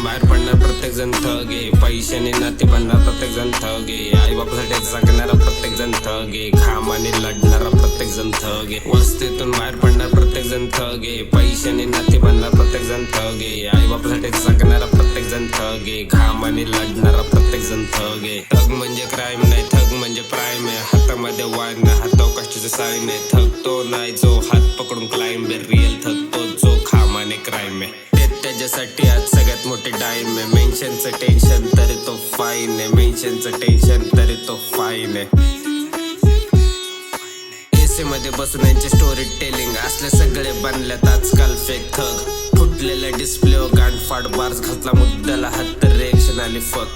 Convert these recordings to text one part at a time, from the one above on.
वस्तीतून बाहेर पडणार प्रत्येक जण ठगे, पैशाने नाती बनणार प्रत्येक जण ठगे, आई बापासाठी जगणारा प्रत्येक जण ठगे, घामाने लढणारा प्रत्येक जण ठगे. वस्तीतून बाहेर पडणार प्रत्येक जण ठगे, पैशाने नाती बनणार प्रत्येक जण ठगे, आई बापासाठी जगणारा प्रत्येक जण ठगे, घामाने लढणारा प्रत्येक जण ठगे. ठग म्हणजे क्राईम नाही, ठग म्हणजे प्राईम आहे. हातामध्ये वाईन नाही, हातावर कष्टाचे साईन आहे. थकतो नाही जो हात पकडून क्लाइंब आहे, रिअल थकतो जो घामाने क्राईम आहे. त्याच्यासाठी आज सगळ्यात मोठी टाइम आहे. मेन्शनचं टेन्शन तरी तो फाईन आहे, मेन्शनचं टेन्शन तरी तो फाईन आहे. एसी मध्ये बसून यांची स्टोरी टेलिंग असले सगळे बनल्यात आजकाल फेक थग. फुटलेल्या डिस्प्ले गांडफाड बार्स घातला मुद्द्याला हात तर रिएक्शन आली फक.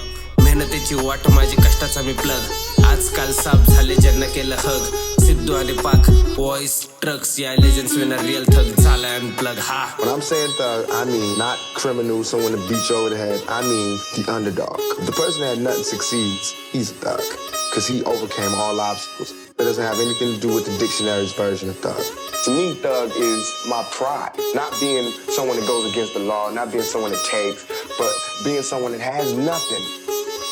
मेहनतीची वाट माझी कष्टाचा मी प्लग, आजकाल साफ झाले ज्यांना केलं हग. सिद्धू आणि पाक वॉइस ट्रक्स या लेजेंड्स विनर रिअल थग झाला अनप्लग. हा When I'm saying thug, I mean not criminal, someone to beat you over the head. I mean the underdog. The person that nothing succeeds, he's a thug. Because he overcame all obstacles. That doesn't have anything to do with the dictionary's version of thug. To me, thug is my pride. Not being someone that goes against the law, not being someone that takes, but being someone that has nothing.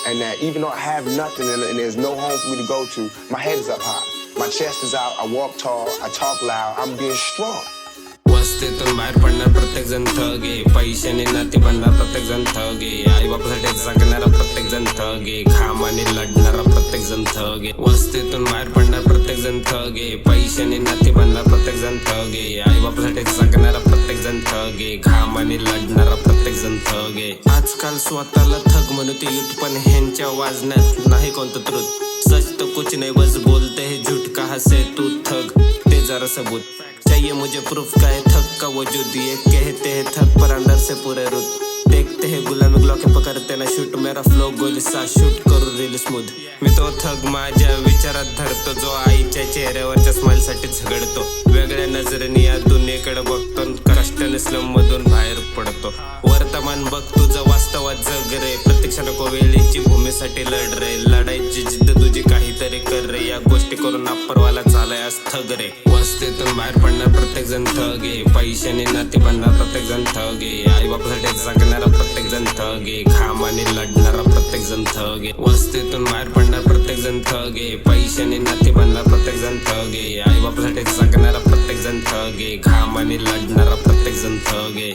And that even though I have nothing and there's no home for me to go to, my head is up high. My chest is out, I walk tall, I talk loud, I'm being strong. वस्तीतून बाहेर पडणार प्रत्येक जण ठगे, पैशाने नाती बनणार प्रत्येक जण ठगे, आई बापासाठी जगणारा प्रत्येक जण ठगे, घामाने लढणारा प्रत्येक जण ठगे. वस्तीतून बाहेर पडणार प्रत्येक जण ठगे, पैशाने नाती बनणार प्रत्येक जण ठगे, आई बापासाठी जगणारा प्रत्येक जण ठगे, घामाने लढणारा प्रत्येक जण ठगे. आजकाल स्वतःला थग म्हणते युथ, पण ह्यांच्या वाजण्यात नाही कोणतं त्रुत. सच तो कुछ नहीं बस बोलते हैं झूठ, कहाँ से तू थग दे जरा सबूत. चाहिए मुझे प्रूफ का है थक का वजूद, ये कहते हैं थक पर अंदर से पूरे रुत. देखते हैं गुलामी ग्लॉके पकडते ना शूट, मेरा फ्लो गोली सा शूट करू रील स्मूथ. मी तो थग माझ्या विचारात धरतो, जो आईच्या चेहऱ्यावरच्या स्माइल साठी झगडतो. वेगळ्या नजरेने या दुनियेकडे बघतो, कष्टाने स्लम मधून बाहेर पडतो. वर्तमान बघ तुझं वास्तवात जग रे, प्रत्यक्ष नको वेळेची भूमीसाठी लढ रे. लढायची जिद्द तुझी काहीतरी कर रे, या गोष्टी करून अप्परवाला झालाय आज थग रे. वस्तीतून बाहेर पडणार प्रत्येक जण ठगे, पैशाने नाती बनणार प्रत्येक जण ठगे, आई बापासाठी जगणारा प्रत्येक जण ठगे, घामाने लढणारा प्रत्येक जण ठगे. वस्तीतून बाहेर पडणार प्रत्येक जण ठगे, पैशाने नाती बनणार प्रत्येक जण ठगे, आई बापासाठी जगणारा प्रत्येक जण ठगे, घामाने लढणारा प्रत्येक जण ठगे.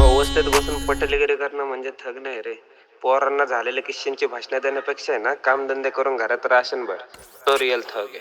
अवस्थेत बसून पटलीगिरी करणं म्हणजे थग नाही रे. पोरांना झालेल्या किस्सांची भाषणं देण्यापेक्षा आहे ना, कामधंदे करून घरात राशन भर, तो रिअल थग आहे.